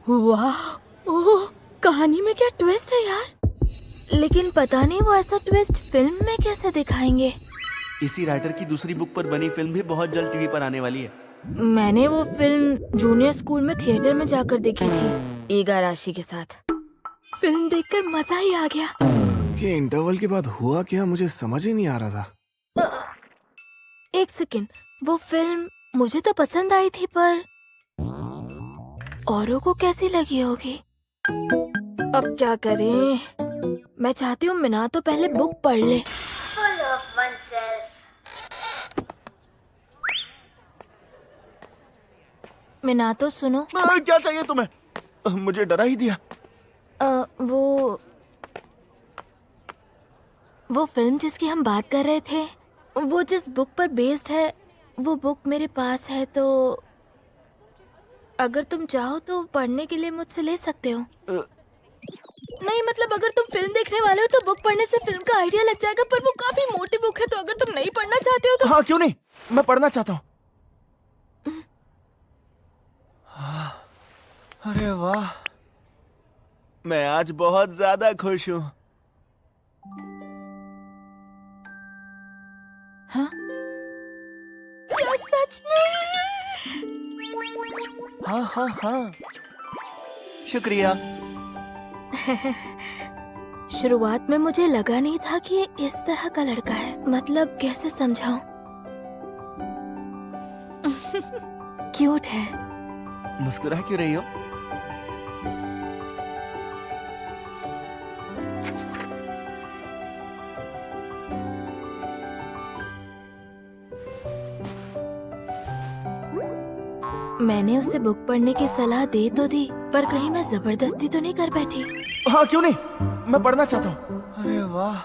वाह, ओह, कहानी में क्या ट्विस्ट है यार। लेकिन पता नहीं वो ऐसा ट्विस्ट फिल्म में कैसे दिखाएंगे। इसी राइटर की दूसरी बुक पर बनी फिल्म भी बहुत जल्द टीवी पर आने वाली है। मैंने वो फिल्म जूनियर स्कूल में थिएटर में जाकर देखी थी, ईगा राशि के साथ। फिल्म देखकर मजा ही आ गया। ये इंटरवल के बाद हुआ क्या, मुझे समझ ही नहीं आ रहा था। एक सेकंड, वो फिल्म मुझे तो पसंद आई थी, पर औरों को कैसी लगी होगी। अब क्या करें? मैं चाहती हूँ मिना तो पहले बुक पढ़ ले। मिना तो सुनो। क्या चाहिए तुम्हें? मुझे डरा ही दिया। वो फिल्म जिसकी हम बात कर रहे थे, वो जिस बुक पर बेस्ड है, वो बुक मेरे पास है, तो अगर तुम चाहो तो पढ़ने के लिए मुझसे ले सकते हो। नहीं मतलब अगर तुम फिल्म देखने वाले हो तो बुक पढ़ने से फिल्म का आइडिया लग जाएगा, पर वो काफी मोटी बुक है, तो अगर तुम नहीं पढ़ना चाहते हो तो। हाँ, क्यों नहीं, मैं पढ़ना चाहता हूँ। अरे वाह, मैं आज बहुत ज्यादा खुश हूँ। हाँ? क्या सच में? हाँ हाँ हाँ, शुक्रिया। शुरुआत में मुझे लगा नहीं था कि ये इस तरह का लड़का है। मतलब कैसे समझाऊं? क्यूट है। मुस्कुरा क्यों रही हो? मैंने उसे बुक पढ़ने की सलाह दे तो दी, पर कहीं मैं जबरदस्ती तो नहीं कर बैठी। हाँ, क्यों नहीं, मैं पढ़ना चाहता हूँ। अरे वाह,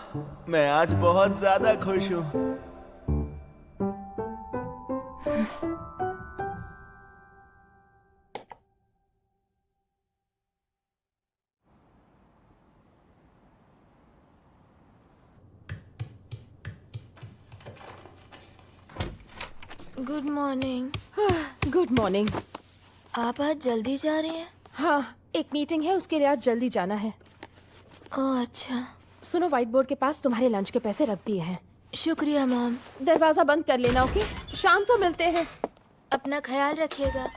मैं आज बहुत ज्यादा खुश हूँ। Good morning. Good morning. आप आज जल्दी जा रही हैं? हाँ, एक मीटिंग है, उसके लिए आज जल्दी जाना है। ओह अच्छा। सुनो, व्हाइट बोर्ड के पास तुम्हारे लंच के पैसे रख दिए हैं। शुक्रिया मॉम। दरवाजा बंद कर लेना, ओके? शाम को मिलते हैं। अपना ख्याल रखिएगा।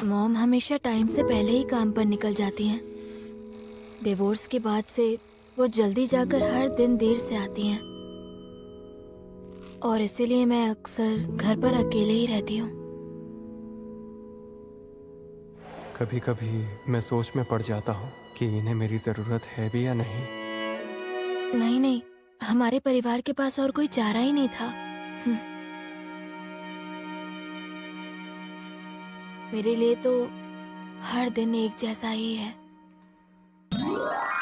मॉम हमेशा टाइम से पहले ही काम पर निकल जाती हैं। डिवोर्स के बाद से वो जल्दी जाकर हर दिन देर से आती हैं, और इसीलिए मैं अक्सर घर पर अकेले ही रहती हूँ। कभी कभी मैं सोच में पड़ जाता हूँ कि इन्हें मेरी जरूरत है भी या नहीं। नहीं नहीं, हमारे परिवार के पास और कोई चारा ही नहीं था। मेरे लिए तो हर दिन एक जैसा ही है।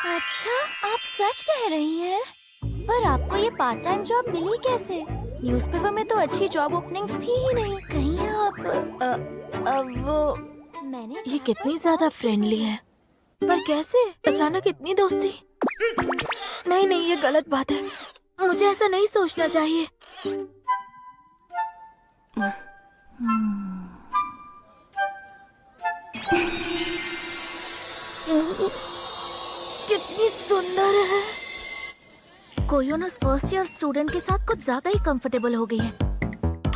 अच्छा, आप सच कह रही हैं? पर आपको ये पार्ट टाइम जॉब मिली कैसे? न्यूज़पेपर में तो अच्छी जॉब ओपनिंग्स थी ही नहीं। कहीं आप वो मैंने ये कितनी ज्यादा फ्रेंडली है, पर कैसे अचानक इतनी दोस्ती? नहीं नहीं, ये गलत बात है। मुझे ऐसा नहीं सोचना चाहिए। कितनी सुंदर है। कोयोनोस फर्स्ट ईयर स्टूडेंट के साथ कुछ ज्यादा ही कंफर्टेबल हो गई है।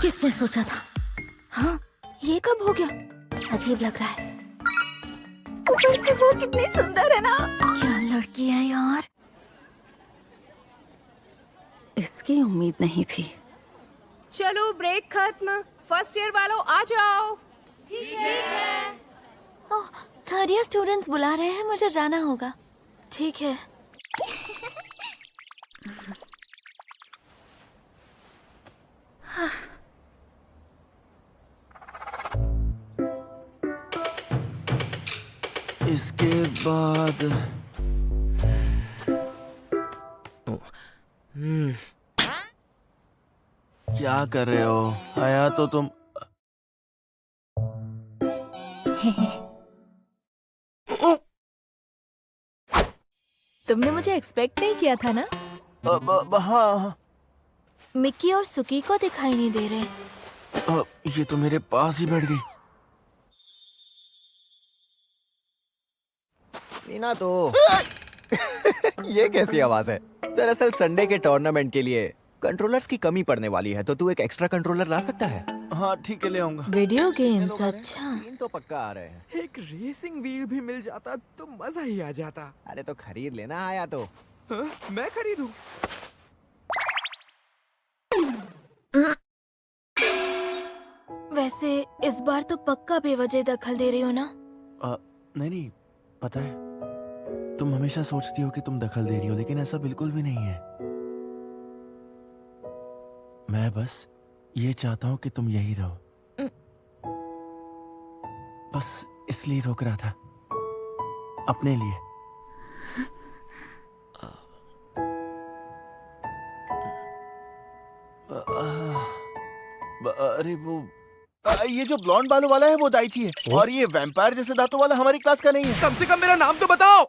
किसने सोचा था? हाँ, ये कब हो गया? अजीब लग रहा है। ऊपर से वो कितनी सुंदर है ना। क्या लड़की है यार। इसकी उम्मीद नहीं थी। चलो, ब्रेक खत्म। फर्स्ट ईयर वालों आ जाओ। ठीक है। ओह, थर्ड ईयर स्टूडेंट्स बुला रहे हैं, मुझे जाना होगा। ठीक है। इसके बाद क्या कर रहे हो? आया तो तुम। तुमने मुझे एक्सपेक्ट नहीं किया था ना? हाँ। मिक्की और सुकी को दिखाई नहीं दे रहे। ये तो मेरे पास ही बैठ गई। मीना तो ये कैसी आवाज है? दरअसल संडे के टूर्नामेंट के लिए कंट्रोलर्स की कमी पड़ने वाली है, तो तू एक एक्स्ट्रा कंट्रोलर ला सकता है? हाँ ठीक है, ले आऊंगा। वीडियो गेम्स, अच्छा। 3 तो पक्का आ रहे हैं। एक रेसिंग व्हील भी मिल जाता तो मजा ही आ जाता। अरे तो खरीद लेना आया तो। हाँ, मैं खरीदूं? वैसे इस बार तो पक्का बेवजह दखल दे रही हो ना? नहीं नहीं, पता है तुम हमेशा सोचती हो कि तुम दखल दे रही हो, लेकिन ऐसा बिल्कुल भी नहीं है। मैं बस ये चाहता हूँ कि तुम यही रहो। बस इसलिए रोक रहा था, अपने लिए। अरे वो ये जो ब्लॉन्ड बालों वाला है वो दाइची है, और ये वैम्पायर जैसे दांतों वाला हमारी क्लास का नहीं है। कम से कम मेरा नाम तो बताओ।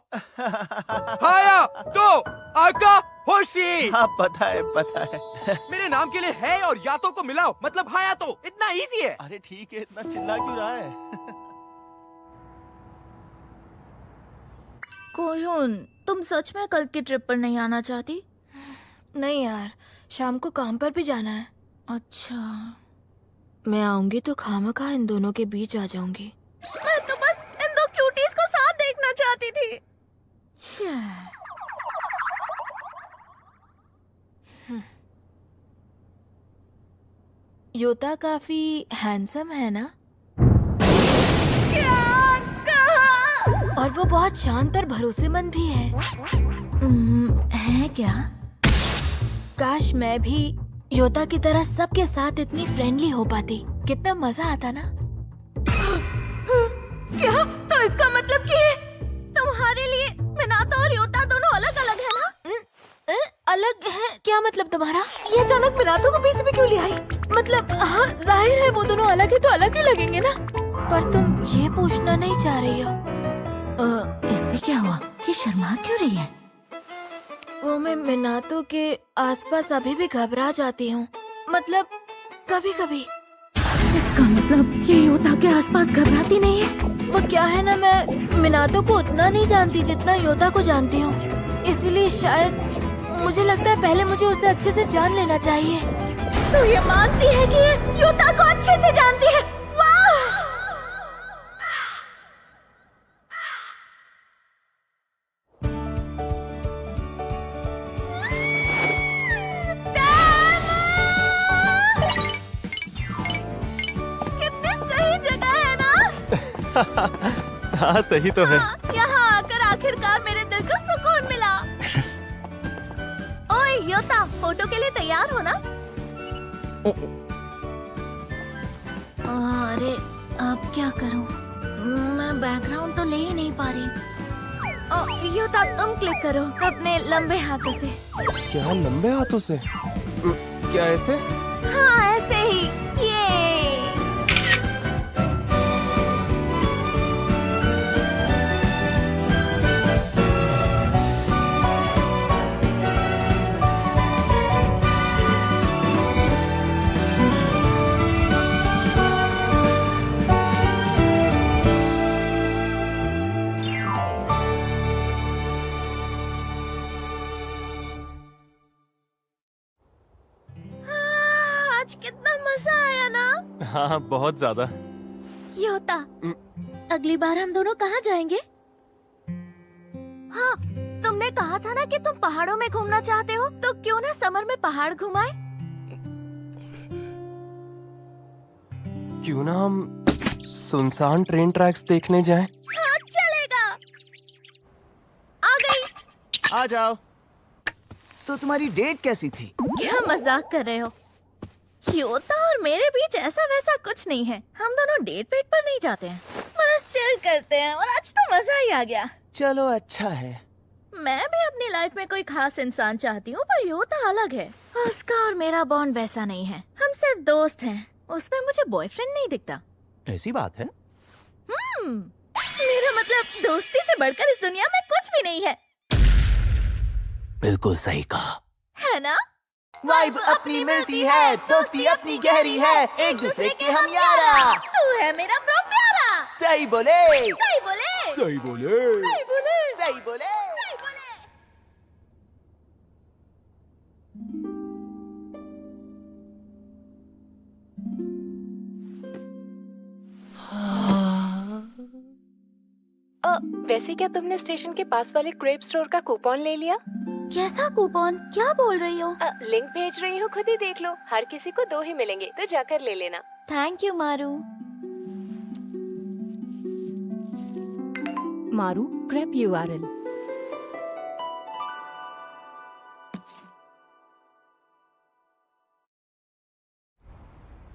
हाया तो आका होशी। हाँ पता है। मेरे नाम के लिए है और यातो को मिलाओ, मतलब हाया तो। इतना इजी है। अरे ठीक है, इतना चिल्ला क्यों रहा है? कोयून, तुम सच में कल की ट्रिप पर नहीं आना चाहती? नहीं यार, शाम को काम पर भी जाना है। अच्छा। मैं आऊंगी तो खामखा इन दोनों के बीच आ जाऊंगी। मैं तो बस इन दो क्यूटीज को साथ देखना चाहती थी। योता काफी हैंडसम है ना? और वो बहुत शांत और भरोसेमंद भी है। है क्या? काश मैं भी योता की तरह सबके साथ इतनी फ्रेंडली हो पाती, कितना मजा आता ना। क्या? तो इसका मतलब कि तुम्हारे लिए मिनातो और योता दोनों अलग अलग है ना? अलग है? क्या मतलब तुम्हारा? ये अचानक मिनातो को बीच में क्यों ले आई? मतलब हाँ, जाहिर है वो दोनों अलग है तो अलग ही लगेंगे ना। पर तुम ये पूछना नहीं चाह रही हो? इससे क्या हुआ? ये शर्मा क्यों रही है? वो मैं मिनातो के आसपास अभी भी घबरा जाती हूँ, मतलब कभी कभी। इसका मतलब ये योता के आसपास घबराती नहीं है? वो क्या है ना, मैं मिनातो को उतना नहीं जानती जितना योता को जानती हूँ, इसीलिए शायद मुझे लगता है पहले मुझे उसे अच्छे से जान लेना चाहिए। तो ये मानती है कि ये योता को अच्छे से जानती है? वाह! कितनी सही जगह है ना? हाँ सही तो है। यहाँ आकर आखिरकार मेरे दिल को सुकून मिला। ओए योता, फोटो के लिए तैयार हो ना? अरे अब क्या करूं? मैं बैकग्राउंड तो ले ही नहीं पा रही। योता तुम क्लिक करो अपने लंबे हाथों से। क्या लंबे हाथों से? क्या ऐसे? हाँ ऐसे ही। ये आज कितना मजा आया ना? हाँ बहुत ज्यादा। योता, अगली बार हम दोनों कहाँ जाएंगे? हाँ, तुमने कहा था ना कि तुम पहाड़ों में घूमना चाहते हो, तो क्यों ना समर में पहाड़ घुमाए? क्यों ना हम सुनसान ट्रेन ट्रैक्स देखने जाएं? हाँ चलेगा। आ गई। आ जाओ। तो तुम्हारी डेट कैसी थी? क्या मजाक कर रहे हो? योता और मेरे बीच ऐसा वैसा कुछ नहीं है। हम दोनों डेट वेट पर नहीं जाते हैं, बस चिल करते हैं, और आज तो मजा ही आ गया। चलो अच्छा है। मैं भी अपनी लाइफ में कोई खास इंसान चाहती हूँ, पर योता अलग है। उसका और मेरा बॉन्ड वैसा नहीं है, हम सिर्फ दोस्त हैं। उसमें मुझे बॉयफ्रेंड नहीं दिखता। ऐसी बात है? मेरा मतलब दोस्ती से बढ़कर इस दुनिया में कुछ भी नहीं है। बिल्कुल सही कहा। है ना? वाइब अपनी मिलती है, दोस्ती अपनी गहरी है, एक दूसरे के हम यारा। तू है मेरा ब्रो प्यारा। सही बोले, सही बोले, सही बोले, सही बोले, सही बोले। सही बोले। वैसे क्या तुमने स्टेशन के पास वाले क्रेप स्टोर का कूपन ले लिया? कैसा कूपन? क्या बोल रही हो? लिंक भेज रही हूँ, खुद ही देख लो। हर किसी को 2 ही मिलेंगे, तो जाकर ले लेना। थैंक यू मारू। मारू क्रेप URL।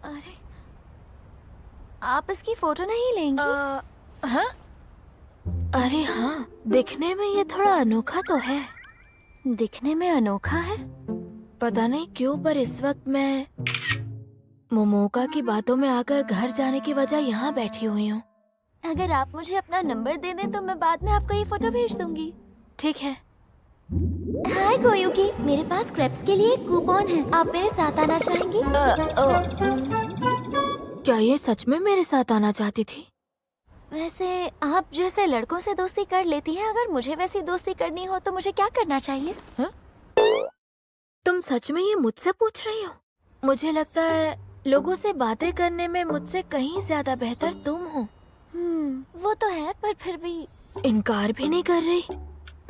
अरे, आप इसकी फोटो नहीं लेंगी? हाँ? अरे हाँ, दिखने में ये थोड़ा अनोखा तो है। दिखने में अनोखा है? पता नहीं क्यों, पर इस वक्त मैं मोमोका की बातों में आकर घर जाने की वजह यहाँ बैठी हुई हूँ। अगर आप मुझे अपना नंबर दे दें तो मैं बाद में आपको ये फोटो भेज दूंगी। ठीक है। हाय कोयुकी, मेरे पास क्रेप्स के लिए एक कूपन है, आप मेरे साथ आना चाहेंगी? क्या ये सच में मेरे साथ आना चाहती थी? वैसे आप जैसे लड़कों से दोस्ती कर लेती हैं, अगर मुझे वैसी दोस्ती करनी हो तो मुझे क्या करना चाहिए? तुम सच में ये मुझसे पूछ रही हो? मुझे लगता है लोगों से बातें करने में मुझसे कहीं ज्यादा बेहतर तुम हो। वो तो है, पर फिर भी इनकार भी नहीं कर रही।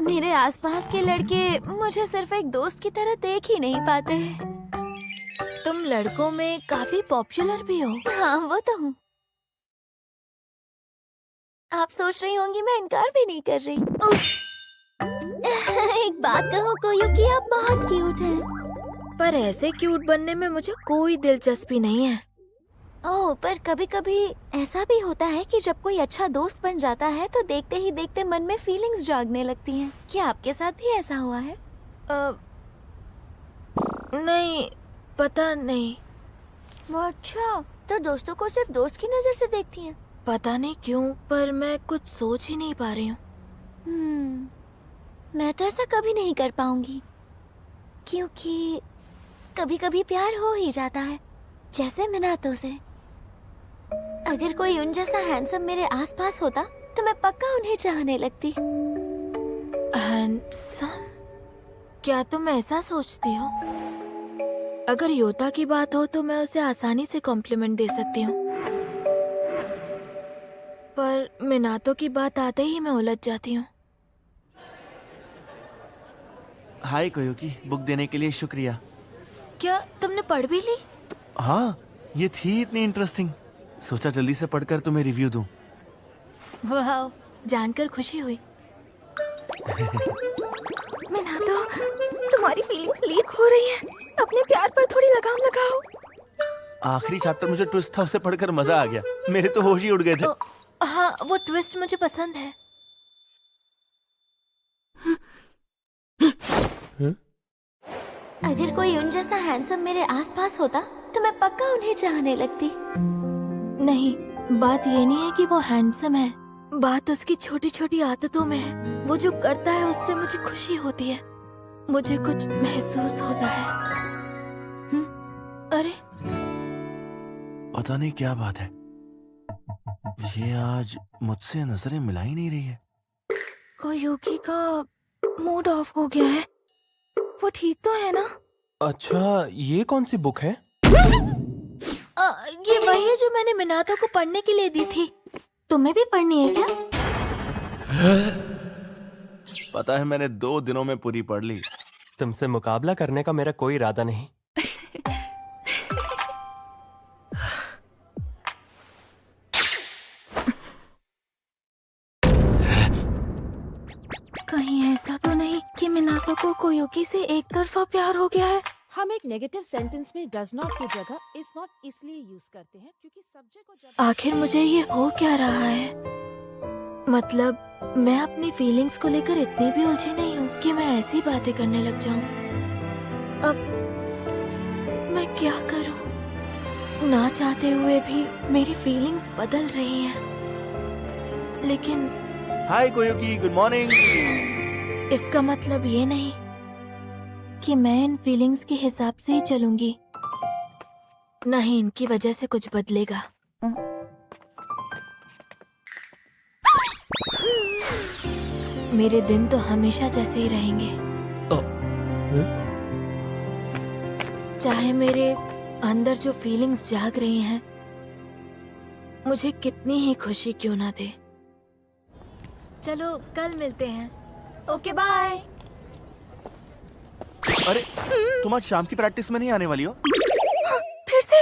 मेरे आसपास के लड़के मुझे सिर्फ एक दोस्त की तरह देख ही नहीं पाते। तुम लड़कों में काफी पॉपुलर भी हो। हाँ, वो तो हूँ। आप सोच रही होंगी मैं इनकार भी नहीं कर रही। एक बात कहो कोयुकी, आप बहुत क्यूट हैं। पर ऐसे क्यूट बनने में मुझे कोई दिलचस्पी नहीं है। ओह, पर कभी कभी ऐसा भी होता है कि जब कोई अच्छा दोस्त बन जाता है तो देखते ही देखते मन में फीलिंग्स जागने लगती हैं। क्या आपके साथ भी ऐसा हुआ है? नहीं, पता नहीं। अच्छा, तो दोस्तों को सिर्फ दोस्त की नजर से देखती हैं? पता नहीं क्यों, पर मैं कुछ सोच ही नहीं पा रही हूँ। मैं तो ऐसा कभी नहीं कर पाऊंगी, क्योंकि कभी कभी प्यार हो ही जाता है, जैसे मिनातो से। अगर कोई उन जैसा हैंडसम मेरे आसपास होता तो मैं पक्का उन्हें चाहने लगती। हैंडसम? क्या तुम ऐसा सोचती हो? अगर योता की बात हो तो मैं उसे आसानी से कॉम्प्लीमेंट दे सकती हूँ, पर मिनातो की बात आते ही मैं उलझ जाती हूँ। हाय कोयुकी, बुक देने के लिए शुक्रिया। क्या तुमने पढ़ भी ली? हाँ, ये थी इतनी इंटरेस्टिंग, सोचा जल्दी से पढ़कर तुम्हें रिव्यू दूं। वाह, जानकर खुशी हुई। मिनातो, तुम्हारी फीलिंग्स लीक हो रही हैं। अपने प्यार पर थोड़ी लगाम लगाओ। आखिरी चैप्टर मुझे ट्विस्ट था, उसे पढ़कर मजा आ गया। मेरे तो होश ही उड़ गए थे। हाँ, वो ट्विस्ट मुझे पसंद है। अगर कोई उन जैसा हैंडसम मेरे आसपास होता तो मैं पक्का उन्हें चाहने लगती। नहीं, बात ये नहीं है कि वो हैंडसम है, बात उसकी छोटी छोटी आदतों में है। वो जो करता है उससे मुझे खुशी होती है, मुझे कुछ महसूस होता है। अरे, पता नहीं क्या बात है, ये आज मुझसे नजरें मिला ही नहीं रही है। कोयुकी का मूड ऑफ हो गया है। वो ठीक तो है ना? अच्छा, ये कौन सी बुक है? ये वही है जो मैंने मिनातो को पढ़ने के लिए दी थी। तुम्हें भी पढ़नी है क्या? पता है, मैंने 2 दिनों में पूरी पढ़ ली। तुमसे मुकाबला करने का मेरा कोई इरादा नहीं। कहीं ऐसा तो नहीं कि मिनातो को कोयुकी से एक तरफा प्यार हो गया है? हम एक नेगेटिव सेंटेंस में डज नॉट की जगह इज नॉट इसलिए यूज करते हैं क्योंकि सब्जेक्ट को जब आखिर मुझे ये हो क्या रहा है? मतलब मैं अपनी फीलिंग्स को लेकर इतनी भी उलझी नहीं हूँ कि मैं ऐसी बातें करने लग जाऊं। अब मैं क्या करूं? ना चाहते हुए भी मेरी फीलिंग्स बदल रही हैं। लेकिन हाय कोयुकी, गुड मॉर्निंग। इसका मतलब ये नहीं कि मैं इन फीलिंग्स के हिसाब से ही चलूंगी, नहीं इनकी वजह से कुछ बदलेगा। मेरे दिन तो हमेशा जैसे ही रहेंगे, चाहे मेरे अंदर जो फीलिंग्स जाग रही हैं मुझे कितनी ही खुशी क्यों ना दे। चलो कल मिलते हैं। Okay bye. अरे तुम आज शाम की प्रैक्टिस में नहीं आने वाली हो? फिर से?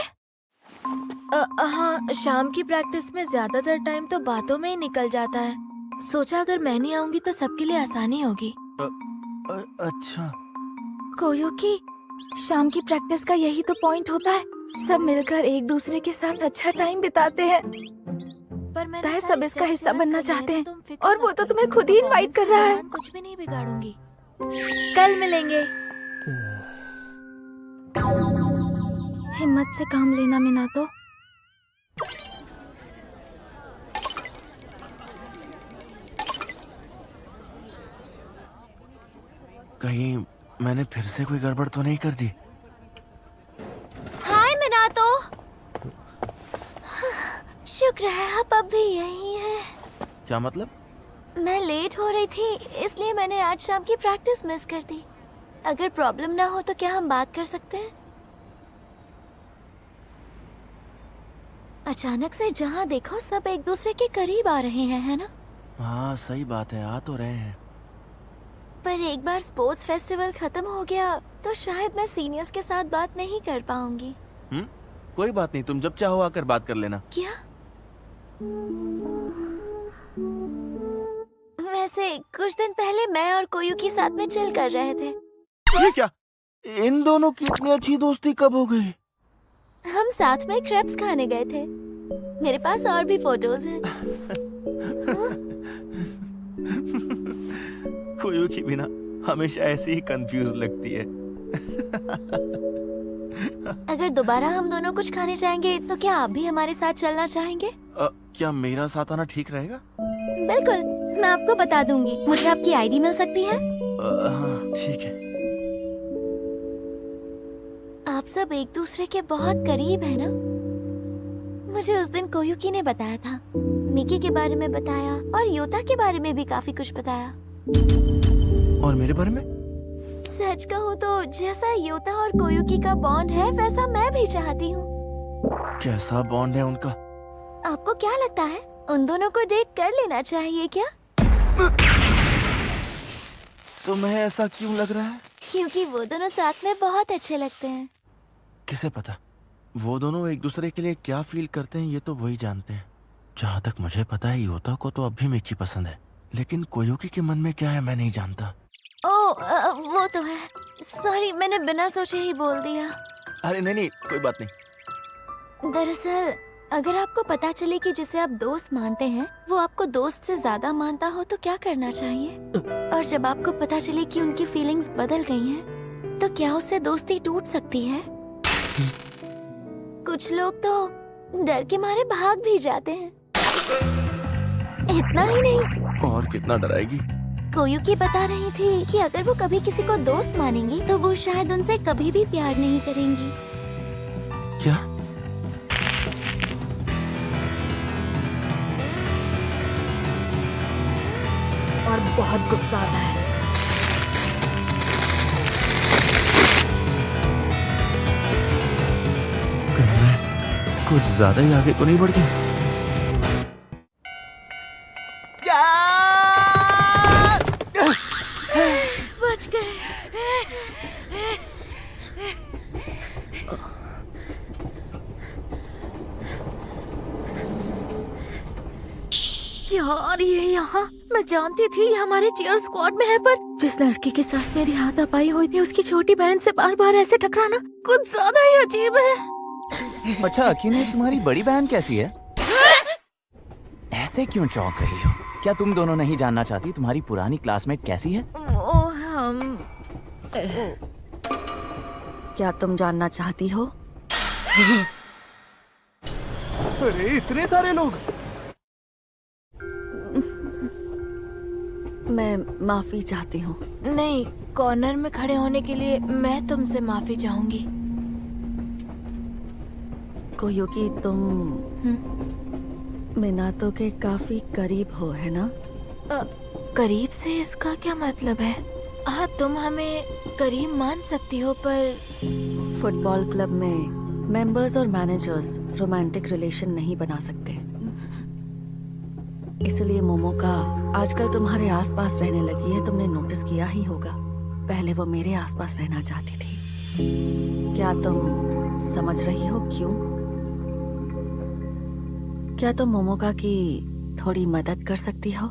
हाँ, शाम की प्रैक्टिस में ज्यादातर टाइम तो बातों में ही निकल जाता है। सोचा अगर मैं नहीं आऊंगी तो सबके लिए आसानी होगी। अच्छा। कोयुकी, शाम की प्रैक्टिस का यही तो पॉइंट होता है, सब मिलकर एक दूसरे के साथ अच्छा टाइम बिताते हैं। पर मैं ताहे सब इसका हिस्सा बनना चाहते हैं और वो तो तुम्हें खुद ही इनवाइट कर रहा है। कुछ भी नहीं बिगाड़ूंगी। कल मिलेंगे। हिम्मत से काम लेना मिनातो। कहीं मैंने फिर से कोई गड़बड़ तो नहीं कर दी? हाय मिनातो। शुक्र है आप अब भी यही हैं। क्या मतलब? मैं लेट हो रही थी इसलिए मैंने आज शाम की प्रैक्टिस मिस कर दी। अगर प्रॉब्लम ना हो तो क्या हम बात कर सकते हैं? अचानक से जहाँ देखो सब एक दूसरे के करीब आ रहे हैं, है ना? हाँ सही बात है, आ तो रहे हैं। पर एक बार स्पोर्ट्स फेस्टिवल खत्म हो गया तो शायद मैं सीनियर्स के साथ बात नहीं कर पाऊंगी। कोई बात नहीं, तुम जब चाहो आकर बात कर लेना। क्या? वैसे कुछ दिन पहले मैं और कोयुकी साथ में चिल कर रहे थे। ये क्या? इन दोनों की इतनी अच्छी दोस्ती कब हो गई? हम साथ में क्रेप्स खाने गए थे। मेरे पास और भी फोटोज हैं। कोयुकी भी ना हमेशा ऐसी ही कंफ्यूज लगती है। अगर दोबारा हम दोनों कुछ खाने जाएंगे तो क्या आप भी हमारे साथ चलना चाहेंगे? क्या मेरा साथ आना ठीक रहेगा? बिल्कुल, मैं आपको बता दूंगी। मुझे आपकी आईडी मिल सकती है? हाँ ठीक है। आप सब एक दूसरे के बहुत करीब है ना? मुझे उस दिन कोयुकी ने बताया था, मिकी के बारे में बताया और योता के बारे में भी काफी कुछ बताया। और मेरे बारे में? सच कहूँ तो जैसा योता और कोयुकी का बॉन्ड है वैसा मैं भी चाहती हूँ। कैसा बॉन्ड है उनका? आपको क्या लगता है, उन दोनों को डेट कर लेना चाहिए क्या? तुम्हें ऐसा क्यों लग रहा है? क्योंकि वो दोनों साथ में बहुत अच्छे लगते हैं। किसे पता वो दोनों एक दूसरे के लिए क्या फील करते हैं, ये तो वही जानते हैं। जहाँ तक मुझे पता है योता को तो अब भी मिकी पसंद है, लेकिन कोयुकी के मन में क्या है मैं नहीं जानता। वो तो है। सॉरी, मैंने बिना सोचे ही बोल दिया। अरे नहीं कोई बात नहीं। दरअसल अगर आपको पता चले कि जिसे आप दोस्त मानते हैं वो आपको दोस्त से ज्यादा मानता हो तो क्या करना चाहिए? और जब आपको पता चले कि उनकी फीलिंग्स बदल गई हैं, तो क्या उससे दोस्ती टूट सकती है? कुछ लोग तो डर के मारे भाग भी जाते हैं। इतना ही नहीं, और कितना डराएगी? कोयुकी बता रही थी कि अगर वो कभी किसी को दोस्त मानेंगी तो वो शायद उनसे कभी भी प्यार नहीं करेंगी। क्या? और बहुत गुस्सा आता है। कहीं मैं कुछ ज्यादा ही आगे तो नहीं बढ़ गई? बच गए। यार ये यहाँ, मैं जानती थी ये हमारे चीयर स्क्वाड में है, पर जिस लड़के के साथ मेरी हाथापाई हुई थी उसकी छोटी बहन से बार बार ऐसे टकराना कुछ ज्यादा ही अजीब है। अच्छा अकीने, तुम्हारी बड़ी बहन कैसी है? ऐसे क्यों चौंक रही हो? क्या तुम दोनों नहीं जानना चाहती तुम्हारी पुरानी क्लासमेट कैसी है? वो हम क्या तुम जानना चाहती हो? अरे इतने सारे लोग! मैं माफी चाहती हूँ। नहीं, कॉर्नर में खड़े होने के लिए मैं तुमसे माफी चाहूंगी। कोयुकी, तुम मिनातो के काफी करीब हो, है ना? करीब से इसका क्या मतलब है? हाँ, तुम हमें करीब मान सकती हो, पर फुटबॉल क्लब में मेंबर्स और मैनेजर्स रोमांटिक रिलेशन नहीं बना सकते। इसलिए मोमोका आजकल तुम्हारे आसपास रहने लगी है। तुमने नोटिस किया ही होगा, पहले वो मेरे आसपास रहना चाहती थी। क्या तुम समझ रही हो क्यों? क्या तुम मोमोका की थोड़ी मदद कर सकती हो?